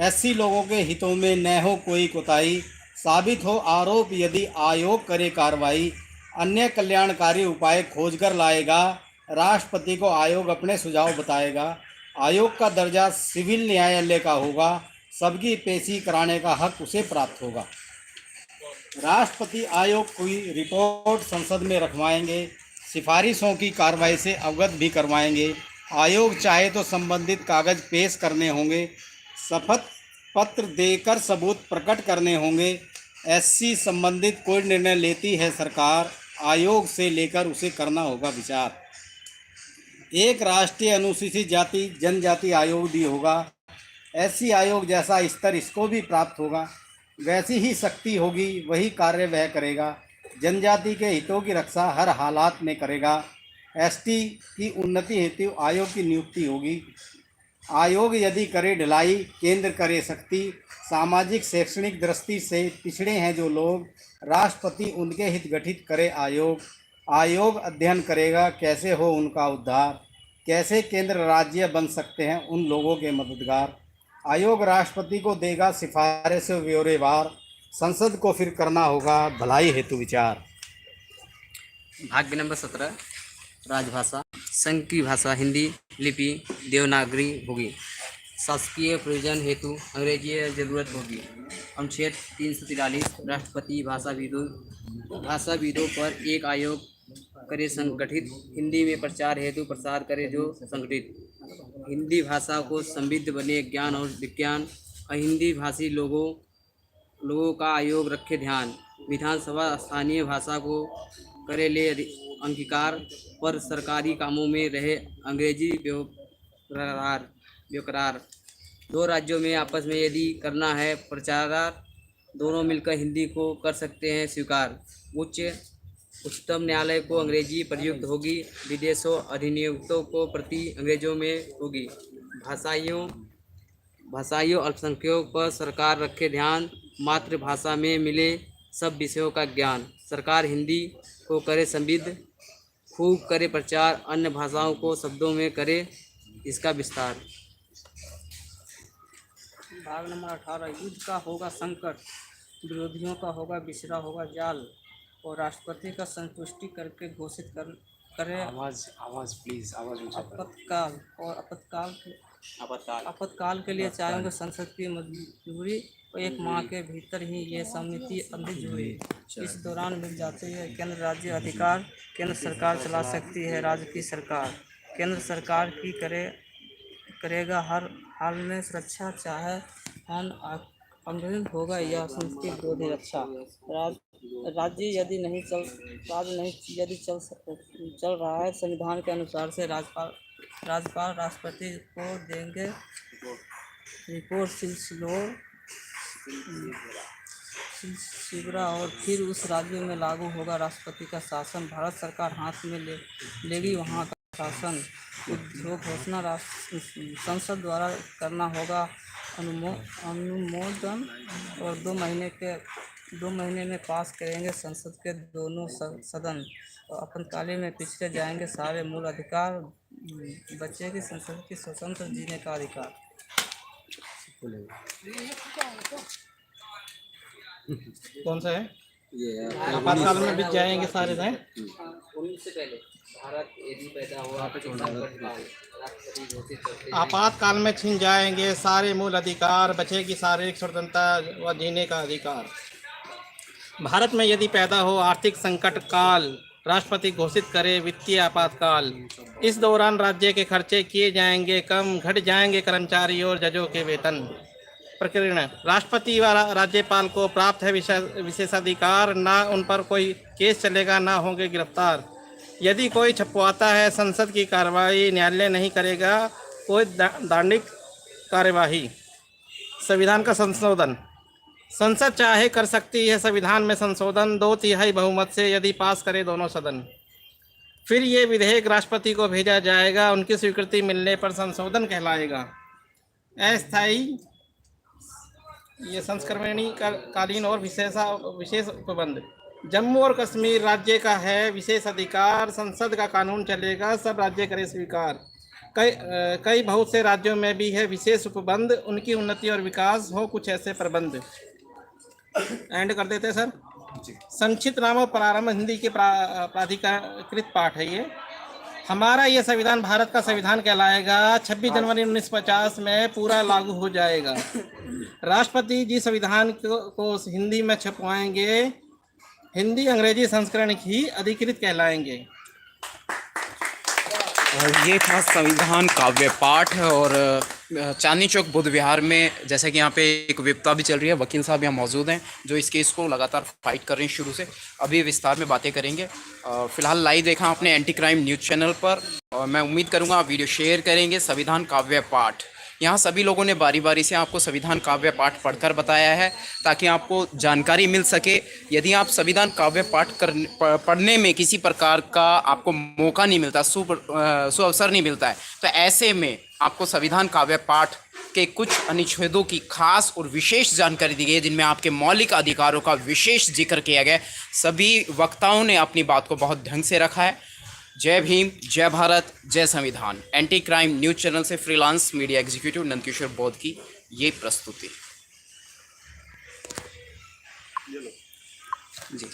SC लोगों के हितों में न हो कोई कोताही, साबित हो आरोप यदि आयोग करे कार्रवाई, अन्य कल्याणकारी उपाय खोज कर लाएगा, राष्ट्रपति को आयोग अपने सुझाव बताएगा। आयोग का दर्जा सिविल न्यायालय का होगा, सबकी पेशी कराने का हक उसे प्राप्त होगा। राष्ट्रपति आयोग की रिपोर्ट संसद में रखवाएंगे, सिफारिशों की कार्रवाई से अवगत भी करवाएंगे। आयोग चाहे तो संबंधित कागज पेश करने होंगे, शपथ पत्र देकर सबूत प्रकट करने होंगे। SC संबंधित कोई निर्णय लेती है सरकार, आयोग से लेकर उसे करना होगा विचार। एक राष्ट्रीय अनुसूचित जाति जनजाति आयोग भी होगा। SC आयोग जैसा स्तर इसको भी प्राप्त होगा, वैसी ही शक्ति होगी, वही कार्य वह करेगा। जनजाति के हितों की रक्षा हर हालात में करेगा। ST की उन्नति हेतु आयोग की नियुक्ति होगी। आयोग यदि करे ढलाई, केंद्र करे शक्ति। सामाजिक शैक्षणिक दृष्टि से पिछड़े हैं जो लोग, राष्ट्रपति उनके हित गठित करे आयोग। आयोग अध्ययन करेगा कैसे हो उनका उद्धार, कैसे केंद्र राज्य बन सकते हैं उन लोगों के मददगार। आयोग राष्ट्रपति को देगा सिफारिश ब्यौरेवार, संसद को फिर करना होगा भलाई हेतु विचार। भाग्य नंबर 17 राजभाषा। संघ की भाषा हिंदी लिपि देवनागरी होगी। शासकीय प्रयोजन हेतु अंग्रेजी जरूरत होगी। अनुच्छेद 343 राष्ट्रपति भाषाविदों पर एक आयोग करे संगठित, हिंदी में प्रचार हेतु प्रसार करे जो संगठित, हिंदी भाषा को समृद्ध बने ज्ञान और विज्ञान, अहिंदी भाषी लोगों का आयोग रखे ध्यान, विधानसभा स्थानीय भाषा को करे ले अंगीकार, पर सरकारी कामों में रहे अंग्रेजी बेकरार, दो राज्यों में आपस में यदि करना है प्रचार, दोनों मिलकर हिंदी को कर सकते हैं स्वीकार, उच्चतम न्यायालय को अंग्रेजी प्रयुक्त होगी, विदेशों अधिनियमों को प्रति अंग्रेजों में होगी, भाषाइयों अल्पसंख्यकों पर सरकार रखे ध्यान, मातृभाषा में मिले सब विषयों का ज्ञान, सरकार हिंदी को करे समृद्ध, खूब करे प्रचार, अन्य भाषाओं को शब्दों में करे इसका विस्तार। भाग नंबर 18, युद्ध का होगा संकट, विरोधियों का होगा बिछड़ा होगा जाल, और राष्ट्रपति का संतुष्टि करके घोषित करे आवाज़ प्लीज़, आवाज़ आपातकाल, और आपातकाल के लिए चाहेंगे संसद की मंजूरी, और 1 माह के भीतर ही ये समिति अंधिज हुई। इस दौरान मिल जाते हैं केंद्र राज्य अधिकार, केंद्र सरकार चला सकती है राज्य की सरकार, केंद्र सरकार की करेगा हर हाल में सुरक्षा, चाहे आंदोलन होगा या संस्कृति विरोधी रक्षा, राज्य यदि चल रहा है संविधान के अनुसार से राज्यपाल राष्ट्रपति को देंगे रिपोर्ट शिवरा, और फिर उस राज्य में लागू होगा राष्ट्रपति का शासन, भारत सरकार हाथ में लेगी वहाँ का शासन, उद्योग घोषणा संसद द्वारा करना होगा अनुमोदन, और 2 महीने में पास करेंगे संसद के दोनों सदन, और आपातकाल में पिछड़े जाएंगे सारे मूल अधिकार, बचेगी संसद की स्वतंत्र जीने का अधिकार। कौन सा है? आपातकाल में बिक जाएंगे सारे हैं। उनसे पहले भारत यदि पैदा हुआ आपातकाल में छिन जाएंगे सारे मूल अधिकार, बचेगी शारीरिक स्वतंत्रता व जीने का अधिकार। भारत में यदि पैदा हो आर्थिक संकट काल, राष्ट्रपति घोषित करे वित्तीय आपातकाल, इस दौरान राज्य के खर्चे किए जाएंगे कम, घट जाएंगे कर्मचारी और जजों के वेतन। प्रकरण, राष्ट्रपति व राज्यपाल को प्राप्त है विशेषाधिकार, ना उन पर कोई केस चलेगा, ना होंगे गिरफ्तार। यदि कोई छपवाता है संसद की कार्रवाई, न्यायालय नहीं करेगा कोई दंडिक कार्यवाही। संविधान का संशोधन, संसद चाहे कर सकती है संविधान में संशोधन, 2/3 बहुमत से यदि पास करे दोनों सदन। फिर ये विधेयक राष्ट्रपति को भेजा जाएगा, उनकी स्वीकृति मिलने पर संशोधन कहलाएगा। अस्थायी ये संस्करणीय कालीन और विशेष उपबंध, जम्मू और कश्मीर राज्य का है विशेष अधिकार, संसद का कानून चलेगा, सब राज्य करे स्वीकार। कई बहुत से राज्यों में भी है विशेष उपबंध, उनकी उन्नति और विकास हो कुछ ऐसे प्रबंध। एंड कर देते सर। संक्षिप्त नाम और प्रारंभ हिंदी के प्राधिकृत पाठ है ये। हमारा ये संविधान भारत का संविधान कहलाएगा, 26 जनवरी 1950 में पूरा लागू हो जाएगा। राष्ट्रपति जी संविधान को हिंदी में छपवाएंगे, हिंदी अंग्रेजी संस्करण ही अधिकृत कहलाएंगे। ये था संविधान काव्य पाठ। और चांदनी चौक बुद्ध विहार में जैसा कि यहाँ पे एक विपता भी चल रही है, वकील साहब यहाँ मौजूद हैं जो इस केस को लगातार फाइट कर रहे हैं शुरू से। अभी विस्तार में बातें करेंगे। फिलहाल लाइव देखा आपने एंटी क्राइम न्यूज़ चैनल पर, और मैं उम्मीद करूँगा आप वीडियो शेयर करेंगे। संविधान काव्य पाठ, यहाँ सभी लोगों ने बारी बारी से आपको संविधान काव्य पाठ पढ़कर बताया है ताकि आपको जानकारी मिल सके। यदि आप संविधान काव्य पाठ पढ़ने में किसी प्रकार का आपको मौका नहीं मिलता, सुअवसर नहीं मिलता है, तो ऐसे में आपको संविधान काव्य पाठ के कुछ अनुच्छेदों की खास और विशेष जानकारी दी गई है जिनमें आपके मौलिक अधिकारों का विशेष जिक्र किया गया है। सभी वक्ताओं ने अपनी बात को बहुत ढंग से रखा है। जय भीम, जय भारत, जय संविधान। एंटी क्राइम न्यूज़ चैनल से फ्रीलांस मीडिया एग्जीक्यूटिव नंदकिशोर बौद्ध की ये प्रस्तुति जी।